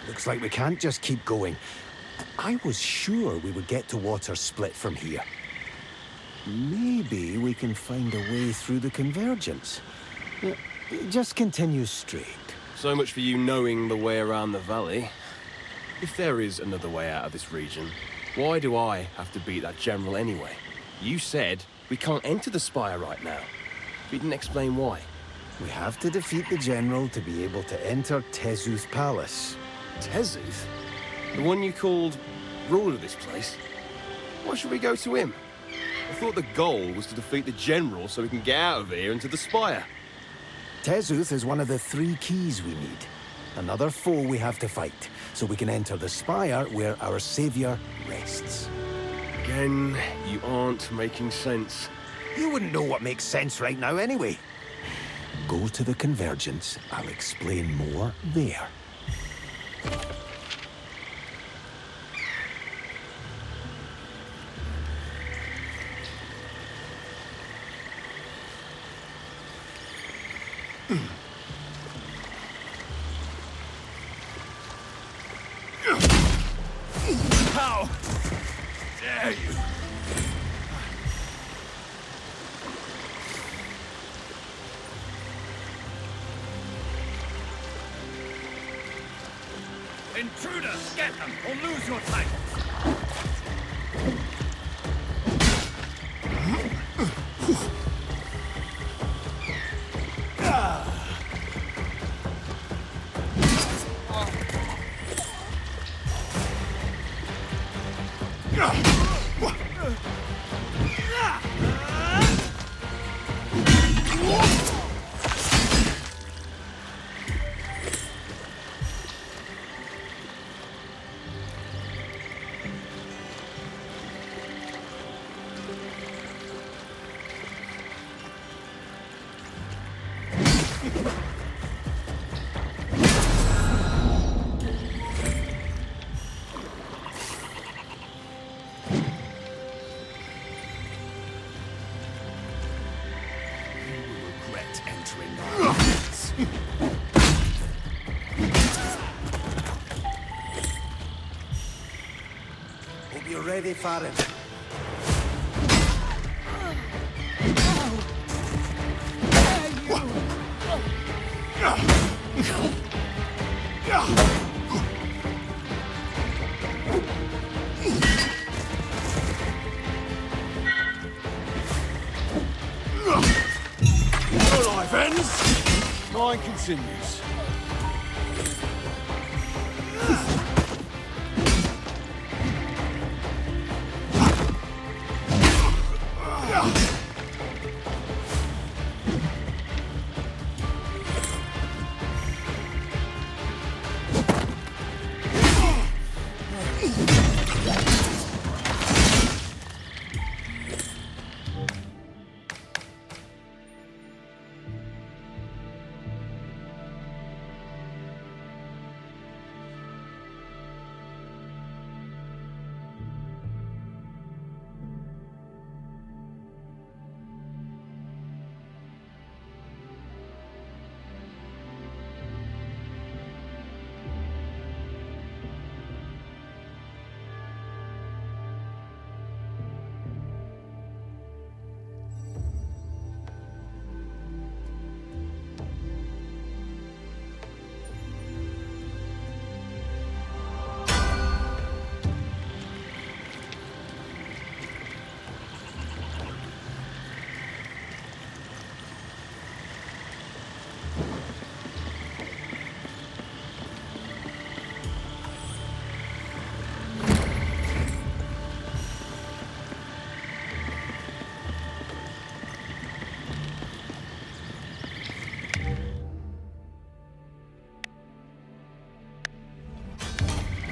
Looks like we can't just keep going. I was sure we would get to Water Split from here. Maybe we can find a way through the convergence. Just continue straight. So much for you knowing the way around the valley. If there is another way out of this region, why do I have to beat that general anyway? You said we can't enter the spire right now. You didn't explain why. We have to defeat the general to be able to enter Tezu's palace. Tezuth? The one you called ruler of this place? Why should we go to him? I thought the goal was to defeat the general so we can get out of here into the spire. Tezuth is one of the 3 keys we need. Another foe we have to fight, so we can enter the spire where our savior rests. Again, you aren't making sense. You wouldn't know what makes sense right now anyway. Go to the convergence. I'll explain more there. How dare you? Intruders, get them, or lose your titles! Hope you're ready for it. Your life ends, mine continues.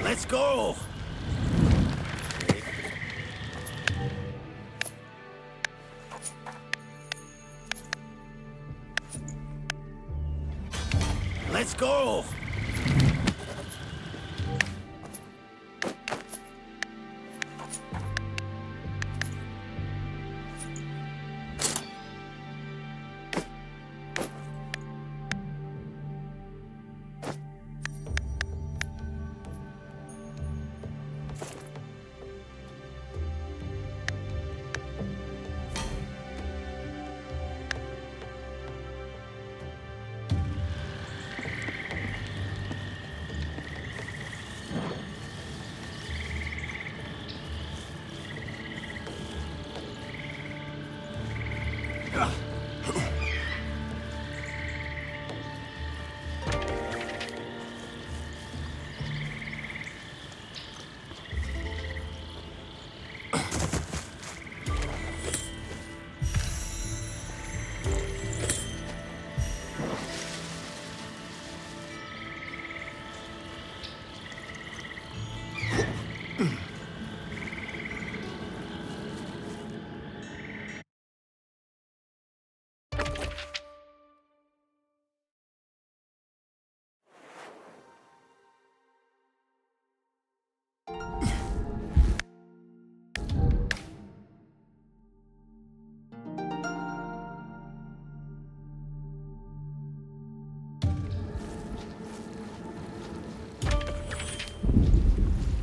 Let's go! Let's go!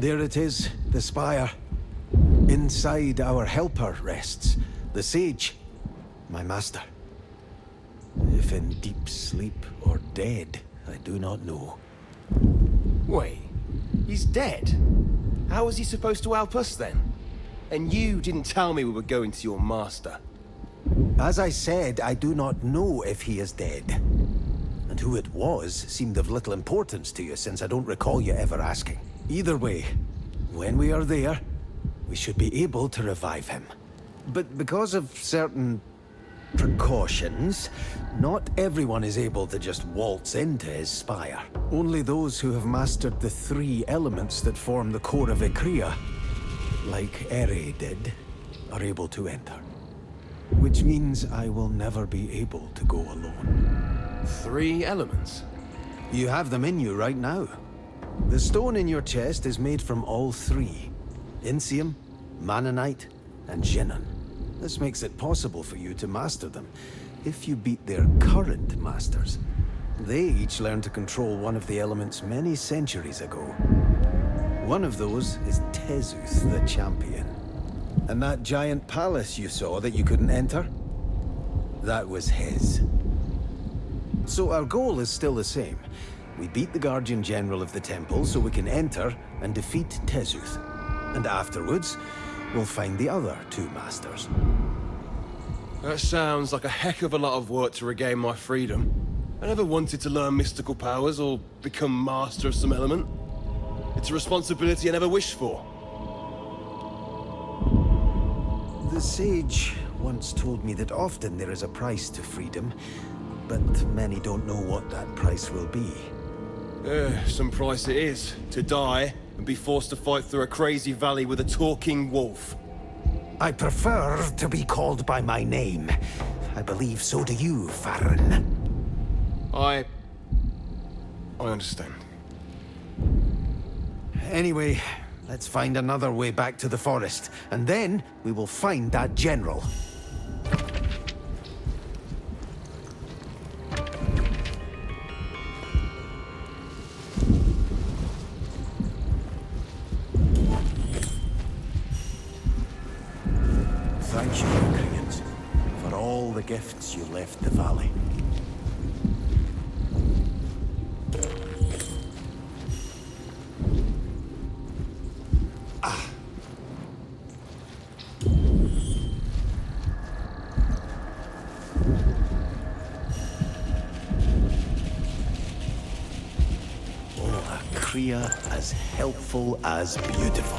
There it is, the spire. Inside our helper rests the sage, my master. If in deep sleep or dead, I do not know. Wait, he's dead? How was he supposed to help us then? And you didn't tell me we were going to your master. As I said, I do not know if he is dead. And who it was seemed of little importance to you, since I don't recall you ever asking. Either way, when we are there, we should be able to revive him. But because of certain precautions, not everyone is able to just waltz into his spire. Only those who have mastered the 3 elements that form the core of Ikrea, like Ere did, are able to enter. Which means I will never be able to go alone. 3 elements? You have them in you right now. The stone in your chest is made from all 3. Insium, Manonite, and Jinnan. This makes it possible for you to master them, if you beat their current masters. They each learned to control one of the elements many centuries ago. One of those is Tezuth, the champion. And that giant palace you saw that you couldn't enter? That was his. So our goal is still the same. We beat the Guardian General of the Temple so we can enter and defeat Tezuth. And afterwards, we'll find the other 2 masters. That sounds like a heck of a lot of work to regain my freedom. I never wanted to learn mystical powers or become master of some element. It's a responsibility I never wished for. The sage once told me that often there is a price to freedom, but many don't know what that price will be. Some price it is. To die and be forced to fight through a crazy valley with a talking wolf. I prefer to be called by my name. I believe so do you, Farron. I understand. Anyway, let's find another way back to the forest, and then we will find that general. Thank you, Ukrainians, for all the gifts you left the valley. Ikrea as helpful as beautiful.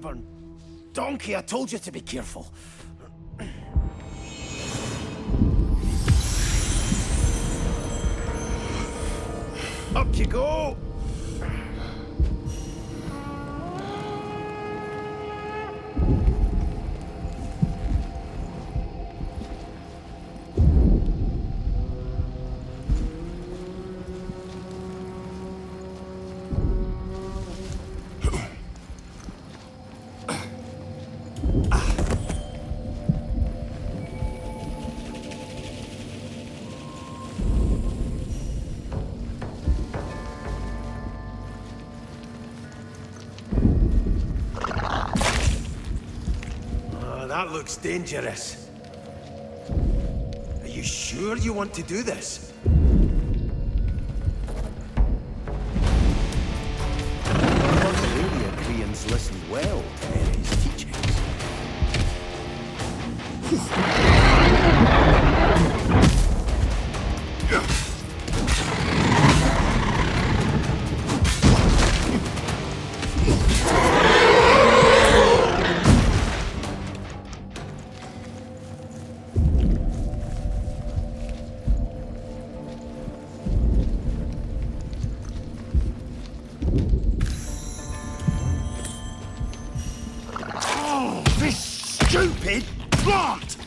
stubborn donkey, I told you to be careful. Up you go! That looks dangerous. Are you sure you want to do this? I thought the earlier Koreans listened well to Mary's teachings. Stupid plant!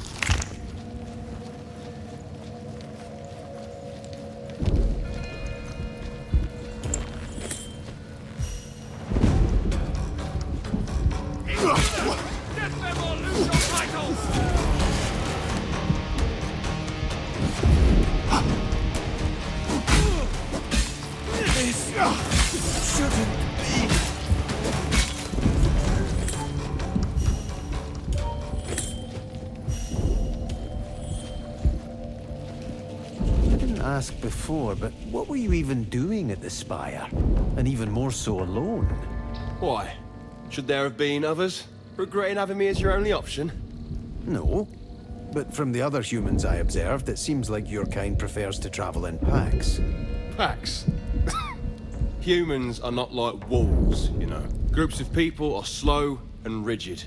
Get them or lose your title! This shouldn't be. Asked before, but what were you even doing at the Spire? And even more so alone? Why? Should there have been others? Regretting having me as your only option? No. But from the other humans I observed, it seems like your kind prefers to travel in packs. Packs? Humans are not like wolves, you know. Groups of people are slow and rigid,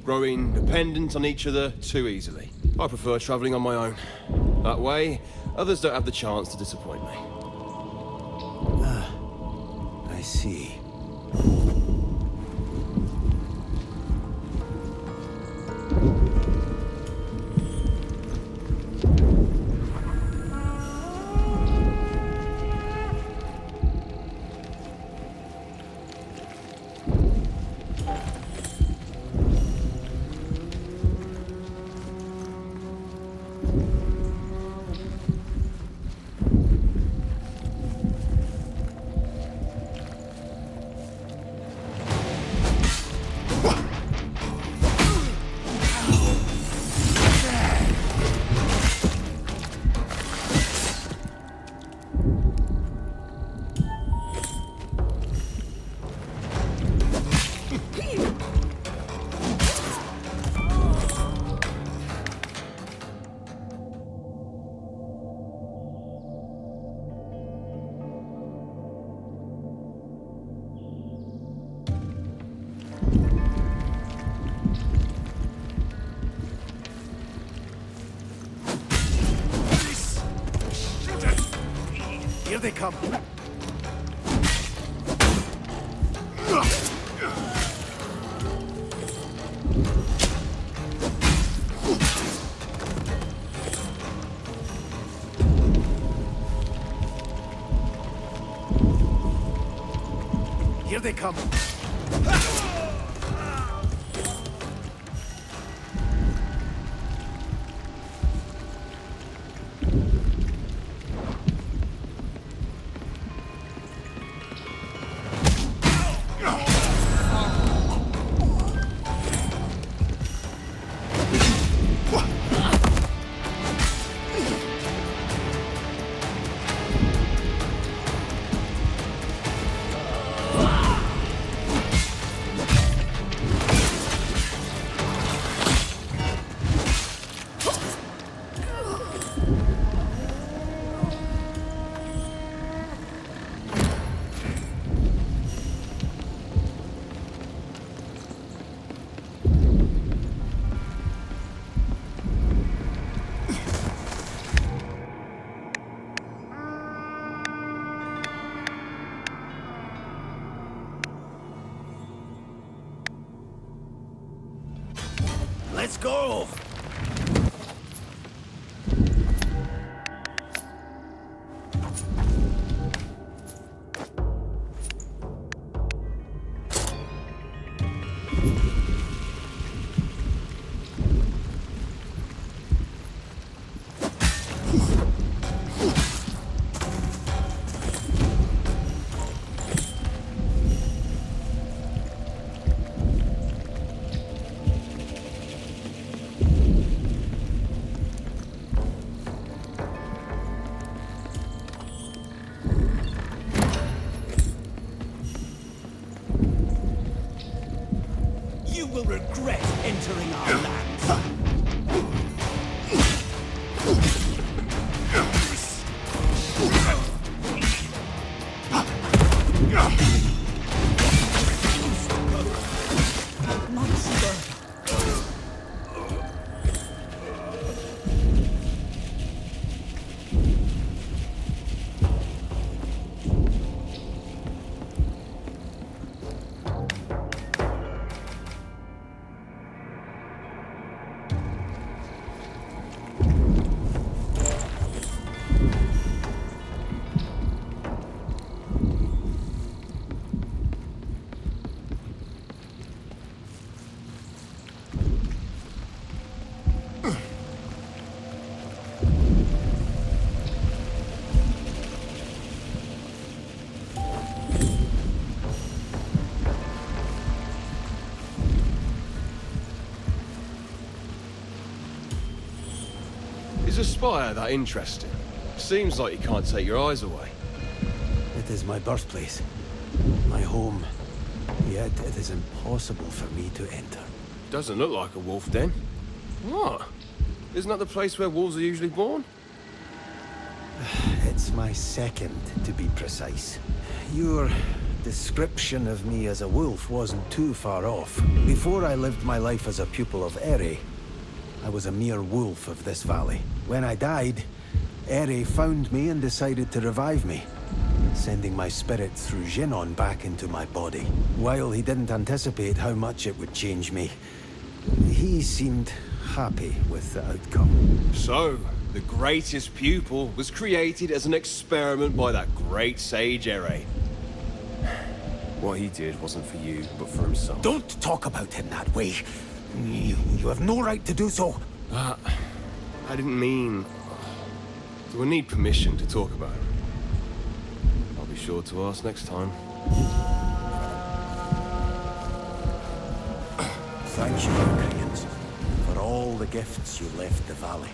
growing dependent on each other too easily. I prefer traveling on my own. That way, others don't have the chance to disappoint me. I see. Here they come. Here they come. Let's go! You will regret entering our lands. Is a spire that interesting? Seems like you can't take your eyes away. It is my birthplace, my home. Yet it is impossible for me to enter. Doesn't look like a wolf den. What? Isn't that the place where wolves are usually born? It's my second, to be precise. Your description of me as a wolf wasn't too far off. Before I lived my life as a pupil of Eri, I was a mere wolf of this valley. When I died, Eri found me and decided to revive me, sending my spirit through Jinon back into my body. While he didn't anticipate how much it would change me, he seemed happy with the outcome. So, the greatest pupil was created as an experiment by that great sage Ere. What he did wasn't for you, but for himself. Don't talk about him that way. You have no right to do so. I didn't mean... Do I need permission to talk about him? I'll be sure to ask next time. Thank you, Ukrainians, for all the gifts you left the valley.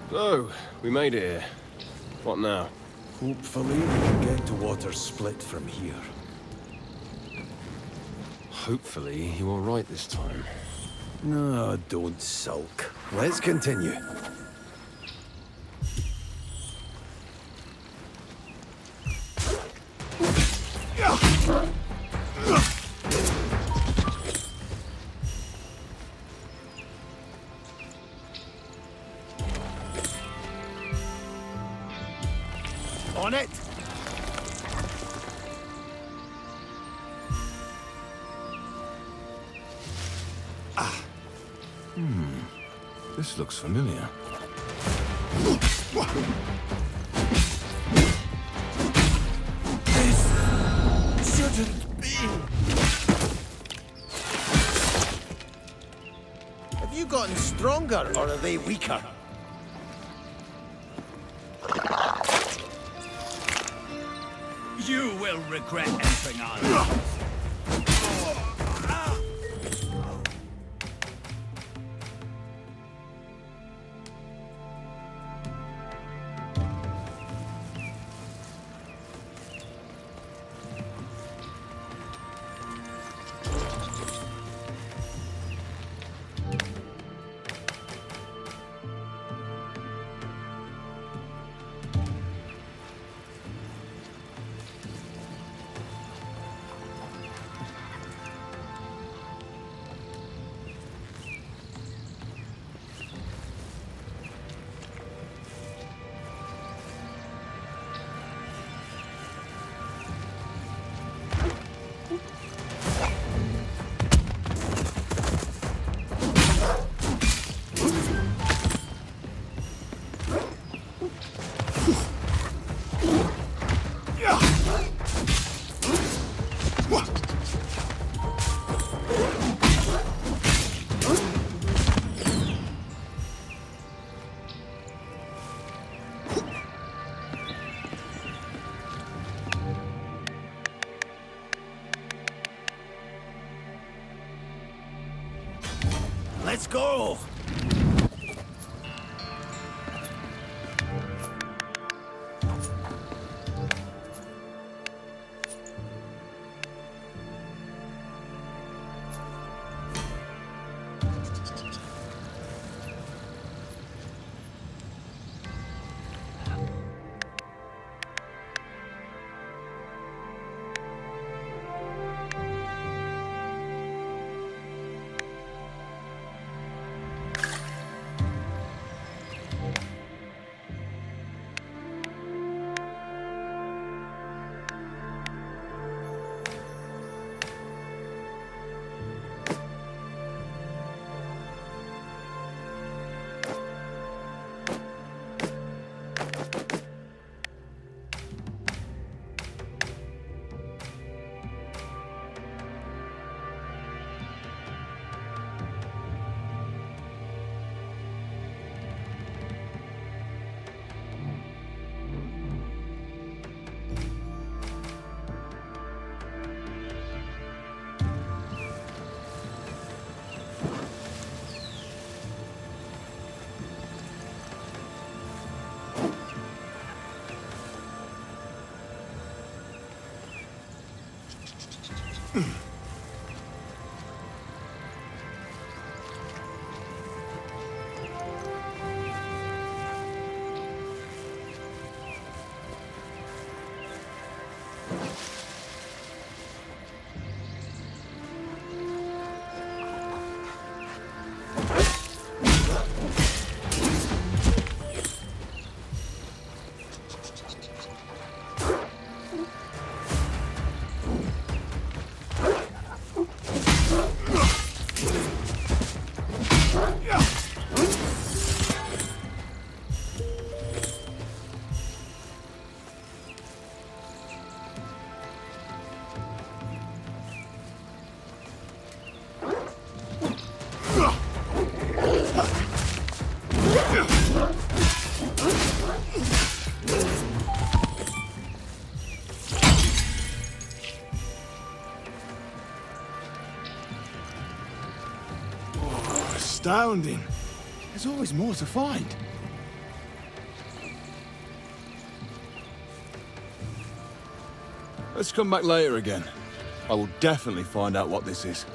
So, we made it here. What now? Hopefully, we can get to water split from here. Hopefully, you're all right this time. No, don't sulk. Let's continue. On it! This looks familiar. This shouldn't be. Have you gotten stronger, or are they weaker? You will regret entering our lands. Let's go! Astounding. There's always more to find. Let's come back later again. I will definitely find out what this is.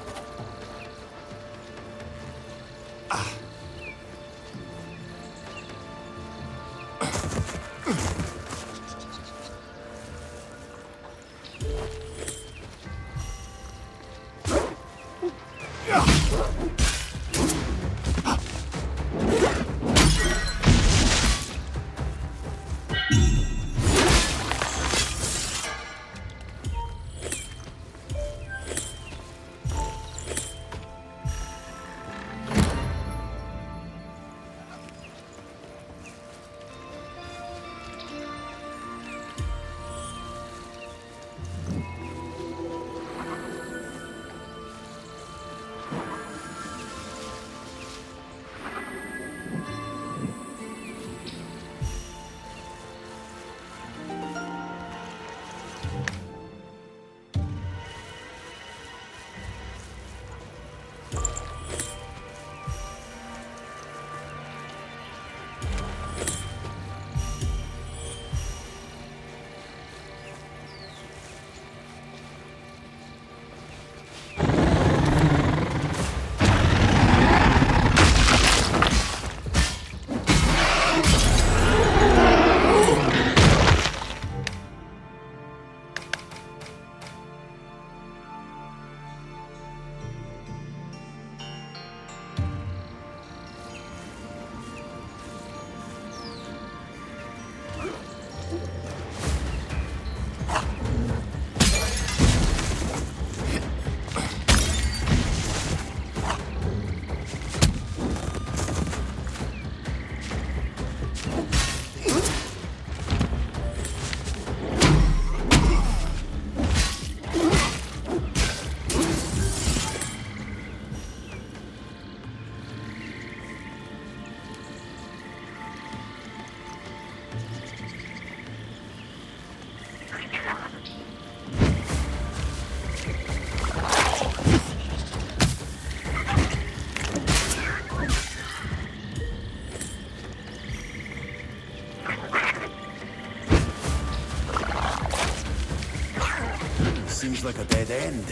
seems like a dead end.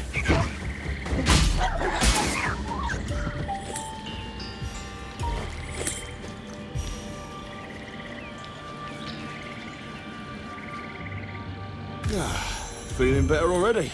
Feeling better already.